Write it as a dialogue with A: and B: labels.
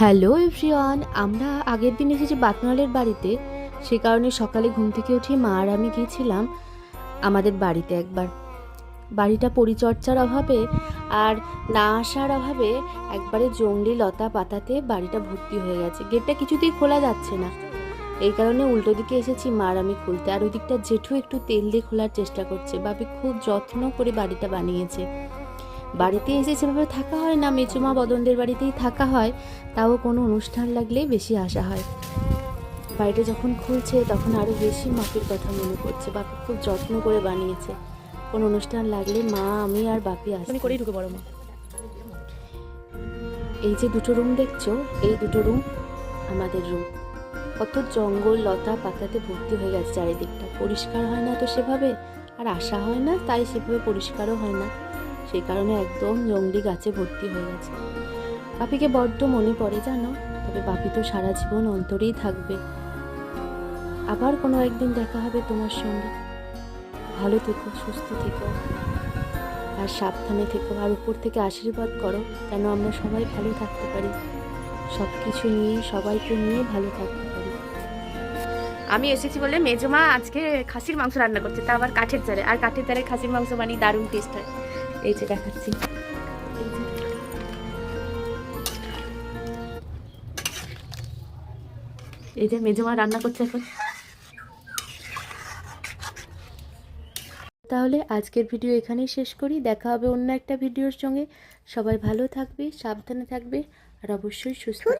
A: Hello everyone, আমরা আগের দিন এসেছি বাতনালের বাড়িতে। সে কারণে সকালে ঘুম থেকে উঠে মা আর আমি গিয়েছিলাম আমাদের বাড়িতে একবার। বাড়িটা পরিচর্যার অভাবে আর না আসার অভাবে একবারে জংলি লতা পাতাতে বাড়িটা ভর্তি হয়ে গেছে। গেটটা কিছুতেই খোলা যাচ্ছে না, এই কারণে উল্টো দিকে এসেছি মা আর আমি খুলতে। আর ওই দিকটা জেঠু একটু তেল দিয়ে খোলার চেষ্টা করছে। বাপি খুব যত্ন করে বাড়িটা বানিয়েছে। বাড়িতে এসে সেভাবে থাকা হয় না, মেচুমা বদনদের বাড়িতেই থাকা হয়, তাও কোনো অনুষ্ঠান লাগলেই বেশি আসা হয়। বাড়িটা যখন খুলছে তখন আরও বেশি মাপির কথা মনে পড়ছে। বাপি খুব যত্ন করে বানিয়েছে। কোনো অনুষ্ঠান লাগলে মা, আমি আর বাপি আসি করেই ঢুকে পড়ো মা। এই যে দুটো রুম দেখছো, এই দুটো রুম আমাদের রুম। কত জঙ্গল লতা পাতাতে ভর্তি হয়ে গেছে চারিদিকটা। পরিষ্কার হয় না তো সেভাবে, আর আসা হয় না, তাই সেভাবে পরিষ্কারও হয় না। সেই কারণে একদম জঙ্গলি গাছে ভর্তি হয়ে গেছে। বাপিকে বড্ড মনে পড়ে জানো, তবে বাপি তো সারা জীবন অন্তরেই থাকবে। আবার কোনো একদিন দেখা হবে তোমার সঙ্গে। ভালো থেকো, সুস্থ থেকো আর সাবধানে থেকো। আর উপর থেকে আশীর্বাদ করো যেন আমরা সবাই ভালো থাকতে পারি, সব কিছু নিয়ে সবাইকে নিয়ে ভালো থাকতে পারি।
B: আমি এসেছি বলে মেজমা আজকে খাসির মাংস রান্না করছে, তা আবার কাঠের জারে। আর কাঠের জারে খাসির মাংস মানে দারুণ টেস্ট হয়। এই যে দেখাচ্ছি, এই যে মেজমা রান্না করছে এখন।
A: তাহলে আজকের ভিডিও এখানেই শেষ করি। দেখা হবে অন্য একটা ভিডিওর সঙ্গে। সবাই ভালো থাকবে, সাবধানে থাকবে আর অবশ্যই সুস্থ।